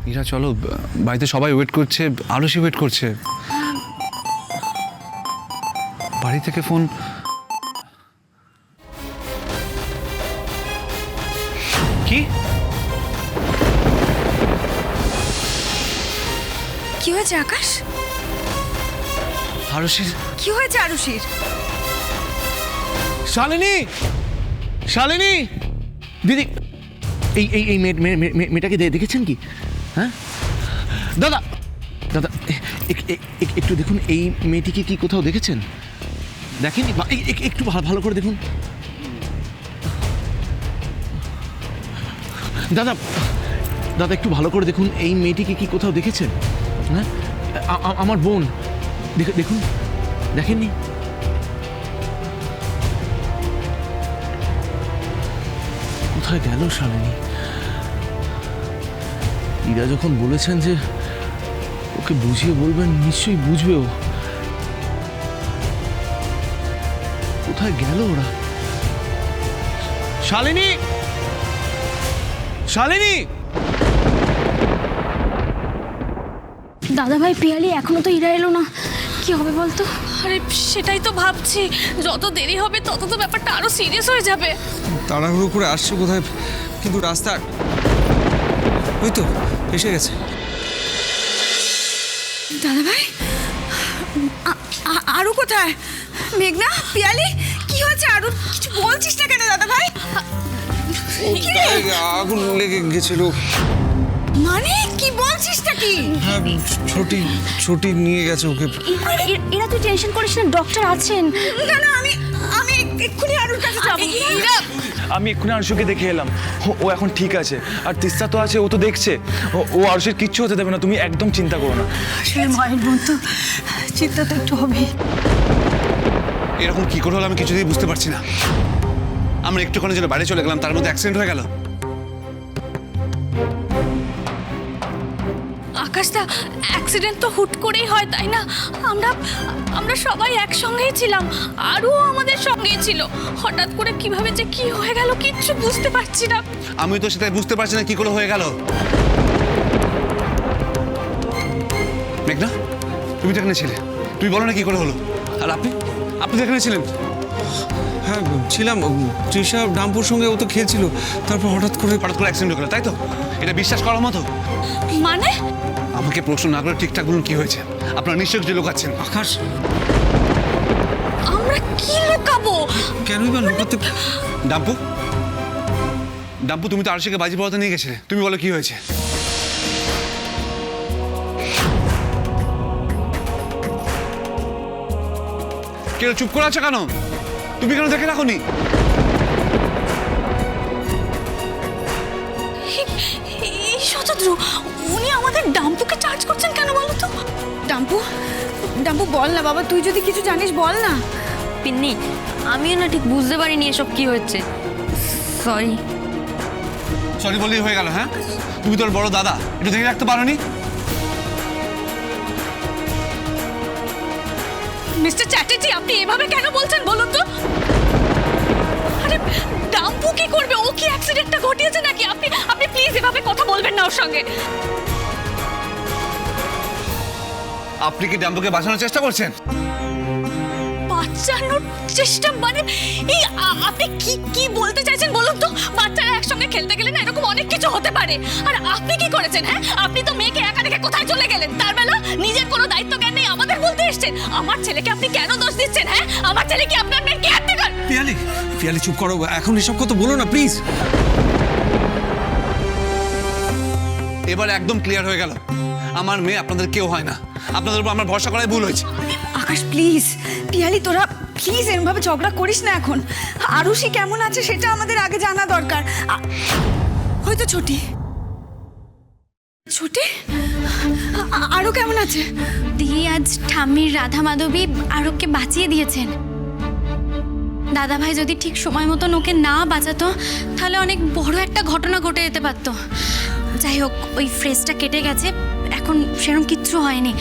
মীরা চলো, বাড়িতে সবাই ওয়েট করছে, আরুষি ওয়েট করছে। বাড়ি থেকে ফোন। কি কি হয়েছে আকাশ? আরুষির কি হয়েছে আরুষির? শালিনী, শালিনী দিদি, এই এই এই মেয়েটাকে দেখেছেন কি? হ্যাঁ দাদা, দাদা একটু দেখুন, এই মেয়েটিকে কি কোথাও দেখেছেন? দেখেননি? একটু ভালো করে দেখুন দাদা, দাদা একটু ভালো করে দেখুন, এই মেয়েটিকে কি কোথাও দেখেছেন? হ্যাঁ, আমার বোন, দেখুন, দেখেননি? কোথায় গেল শালিনী? ইরা যখন বলেছেন যে ওকে বুঝিয়ে বলবেন, নিশ্চয়ই বুঝবে ও। কোথায় গেল ওরা? শালিনী, শালিনী! দাদা ভাই, পিয়ালি এখনো তো ইরা এলো না, কি হবে বলতো? আরে সেটাই তো ভাবছি, যত দেরি হবে তত তো ব্যাপারটা আরো সিরিয়াস হয়ে যাবে। তাড়াহুড়ো করে আসছে কোথায়, কিন্তু রাস্তা ওই তো এসে গেছে। দাদা ভাই, আরু কোথায়? মেঘনা, পিয়ালি, কি হয়েছে? আরু কিছু বলছিস না কেন দাদা ভাই? আগুন লেগে গেছিল। মানে কি বলছিস না কি? হ্যাঁ, ছোটি নিয়ে গেছে ওকে। এরা তুই টেনশন করিস না, ডক্টর আছেন। না না, আমি আমি এক্ষুনি আরুর কাছে যাবো। আমি এক্ষুনি আরুষিকে দেখে এলাম, ও এখন ঠিক আছে। আর তিস্তা তো আছে, ও তো দেখছে। ও আরুষির কিচ্ছু হতে দেবে না, তুমি একদম চিন্তা করো না। আসলে মায়ের বোন তো, চিন্তা তো একটু হবেই। এরকম কি করে হলো আমি কিছুতেই বুঝতে পারছি না। আমরা একটুখানি জন্য বাইরে চলে গেলাম, তার মধ্যে অ্যাক্সিডেন্ট হয়ে গেল। আকাশদা, অ্যাক্সিডেন্ট তো হুট করেই হয়, তাই না? আমরা সবাই একসঙ্গেই ছিলাম, আরও আমাদের সঙ্গেই ছিল। হঠাৎ করে কিভাবে যে কি হয়ে গেল কিচ্ছু বুঝতে পারছি না। আমি তো সেটাই বুঝতে পারছি না কি করে হয়ে গেল। মেঘনা, তুমি তো এখানে ছিলে, তুমি বলো না কি করে হলো। আর আপনি তো এখানে ছিলেন। হ্যাঁ ছিলাম, তৃষা ডাম্পুর সঙ্গে ও তো খেলছিল, তারপর হঠাৎ করে অ্যাক্সিডেন্ট হয়ে গেল, তাই তো? এটা বিশ্বাস করার মতো? মানে আমাকে প্রশ্ন না করে ঠিকঠাক বলুন কি হয়েছে। আপনারা নিশ্চয়ই কিছু লুকাচ্ছেন। আকাশ, আমরা কি লুকাবো? কেনই বা লুকাতে? ডাম্পু, তুমি তো আরুষিকে বাজি পড়াতে নিয়ে গেছিলে, তুমি বলো কি হয়েছে। কেউ চুপ করে আছো কেন? তুমি কেন দেখে রাখোনি? এই শতদ্রু, উনি আমাদের ডাম্পুকে চার্জ করছেন কেন বলো তো? ডাম্পু, ডাম্পু বল না বাবা, তুই যদি কিছু জানিস বল না। পিন্নি, আমিও না ঠিক বুঝতে পারিনি এসব কি হচ্ছে। সরি। সরি বললেই হয়ে গেল? হ্যাঁ, তুমি তোর বড় দাদা, একটু দেখে রাখতে পারোনি? মিস্টার চ্যাটার্জি, আপনি এভাবে কেন বলছেন বলুন তো? আরে ডাম্পু কি করবে? ও কি অ্যাক্সিডেন্টটা ঘটিয়েছে নাকি? আপনি প্লিজ এভাবে কথা বলবেন না ওর সঙ্গে। আপনি কি ডাম্পুকে বাঁচানোর চেষ্টা করছেন? বাঁচানোর চেষ্টা মানে? এই আপনি কি বলতে চাইছেন বলুন তো? বাচ্চারা একসঙ্গে খেলতে গেলে না এরকম অনেক কিছু হতে পারে। আর আপনি কি করেছেন? হ্যাঁ, আপনি তো মেয়েকে একা রেখে কোথায় চলে গেলেন? তার বেলা নিজের কোনো দায়িত্ব জ্ঞান নেই, আমাদের বলতে এসেছেন। আমার ছেলেকে আপনি কেন দোষ দিচ্ছেন? হ্যাঁ, আমার ছেলে কি আপনার মেয়ের কেয়ারটেকার? পিয়ালি চুপ করো, এখন এসব কথা বলো না প্লিজ। এবার একদম ক্লিয়ার হয়ে গেল, আমার মেয়ে আপনাদের কেউ হয় না। আপনাদের উপর আমার ভরসা করাই ভুল হয়েছে। আকাশ প্লিজ, পিয়ালি তোরা প্লিজ এরমভাবে ঝগড়া করিস না এখন। আরুষি কেমন আছে সেটা আমাদের আগে জানা দরকার। হয়তো ছোটি আরও কেমন আছে? দিদি আজ ঠাম্মির রাধা মাধবী আরবকে বাঁচিয়ে দিয়েছেন। দাদা ভাই যদি ঠিক সময় মতন ওকে না বাঁচাতো, তাহলে অনেক বড় একটা ঘটনা ঘটে যেতে পারতো। যাই হোক, ওই ফ্রেজটা কেটে গেছে, এখন সেরকম কিচ্ছু হয়নি।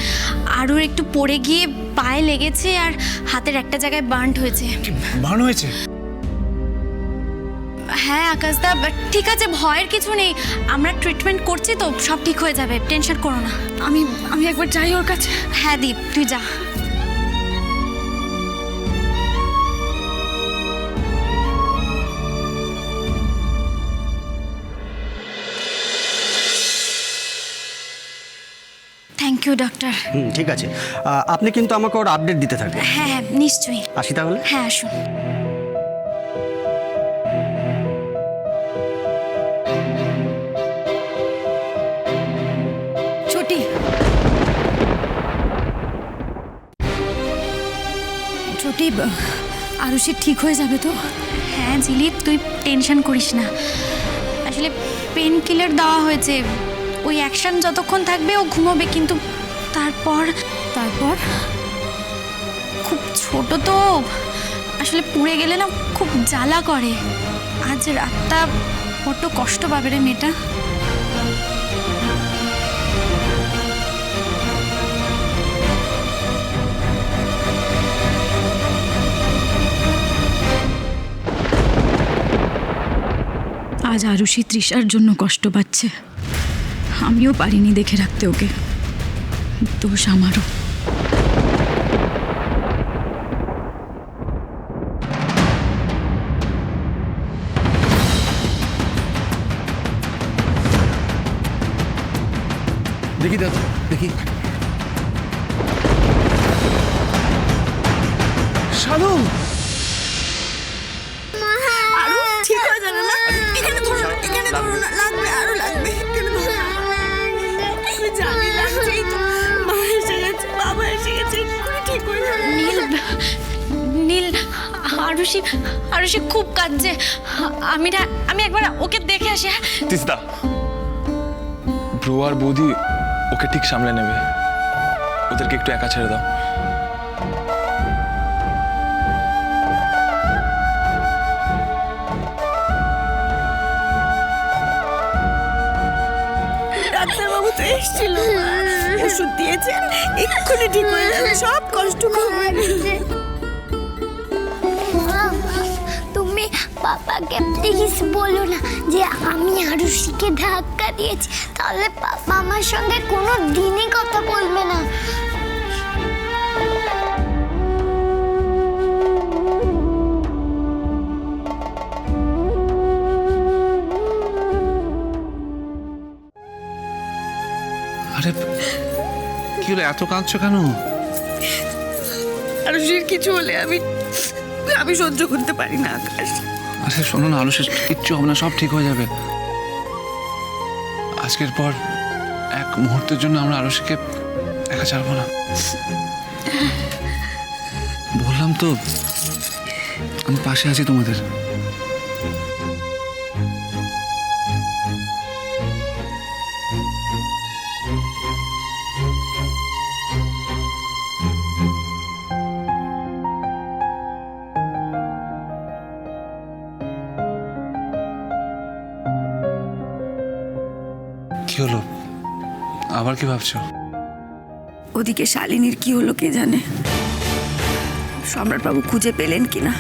আরুর একটু পড়ে গিয়ে পায়ে লেগেছে আর হাতের একটা জায়গায় বার্ন হয়েছে। বার্ন হয়েছে? হ্যাঁ আকাশদা, ঠিক আছে, ভয়ের কিছু নেই। আমরা ট্রিটমেন্ট করছি তো, সব ঠিক হয়ে যাবে, টেনশন করো না। আমি একবার যাই ওর কাছে। হ্যাঁ দীপ, তুই যা। Thank you doctor. ঠিক আছে, আপনি কিন্তু আমাকে ওর আপডেট দিতে থাকবেন। হ্যাঁ হ্যাঁ নিশ্চয়ই। আসি তাহলে। হ্যাঁ আসুন। ছোটি, ছোটি, আরুষি ঠিক হয়ে যাবে তো? হ্যাঁ ঝিলি, তুই টেনশন করিস না। আসলে পেন কিলার দেওয়া হয়েছে, ওই অ্যাকশন যতক্ষণ থাকবে ও ঘুমোবে, কিন্তু তারপর খুব ছোট তো, আসলে পুড়ে গেলে না খুব জ্বালা করে। আজ রাতটা বড্ড কষ্ট পাবে রে মেয়েটা। আজ আরুষি তৃষার জন্য কষ্ট পাচ্ছে, আমিও পারিনি দেখে রাখতে ওকে, দোষ আমারও। দেখি দাদা, দেখি। শানু, আরু ঠিক হয়ে যাবে না? এখানে ধরো না, এখানে ধরো না, লাগবে, আরো লাগবে। এখানে ধরো না। আমি জানি লাগছেই তো, মা এসে গেছে, বাবা এসে গেছে, এক্ষুনি ঠিক হয়ে যাবে। নীল, নীল, আরুষি খুব কাঁদছে। আমি একবার ওকে দেখে আসি। হ্যাঁ তিস্তা, ব্রো আর বৌদি ওকে ঠিক সামলে নেবে, ওদেরকে একটু একা ছেড়ে দাও। ডাক্তারবাবু তো এসেছিল, ওষুধ দিয়েছেন, এক্ষুনি ঠিক হয়ে যাবে, সব কষ্ট কমবে। তুমি পাপাকে প্লিজ বলো না যে আমি আরুষিকে ধাক্কা দিয়েছি, তাহলে পাপা আমার সঙ্গে কোনো দিনই কথা বলবে না। আরে কি হলো, এত কাঁদছো কেন? আরুষির কিছু হলে আমি সহ্য করতে পারি না আকাশ। আচ্ছা শোনো না, আলুষের কিচ্ছু হবে না, সব ঠিক হয়ে যাবে। আজকের পর এক মুহূর্তের জন্য আমরা আলুষকে একা ছাড়বো না। বললাম তো আমি পাশে আছি তোমাদের। কি হলো, আবার কি ভাবছো? ওদিকে শালিনীর কি হলো কে জানে, সম্রাটবাবু খুঁজে পেলেন কিনা।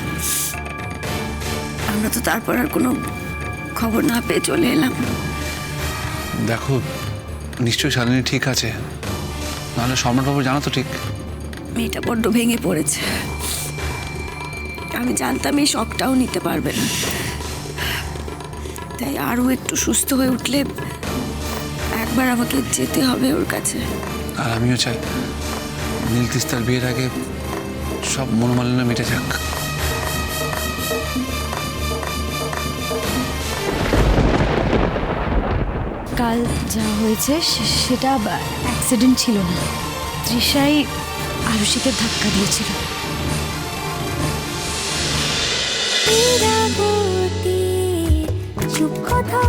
আমরা তো তারপর আর কোনো খবর না পেয়ে চলে এলাম। দেখো, নিশ্চয়ই শালিনী ঠিক আছে, নাহলে সম্রাটবাবু জানা তো ঠিক। মেয়েটা বড্ড ভেঙে পড়েছে, আমি জানতাম এই শখটাও নিতে পারবে না, তাই আরও একটু সুস্থ হয়ে উঠলে একবার আমাকে যেতে হবে ওর কাছে। আর আমিও চাই নীল তিস্তার বিয়ের আগে সব মনোমালিন্য মিটে যাক। কাল যা হয়েছে সেটা অ্যাক্সিডেন্ট ছিল না, তৃষাই আরুষিকে ধাক্কা দিয়েছিল। চুপ কথা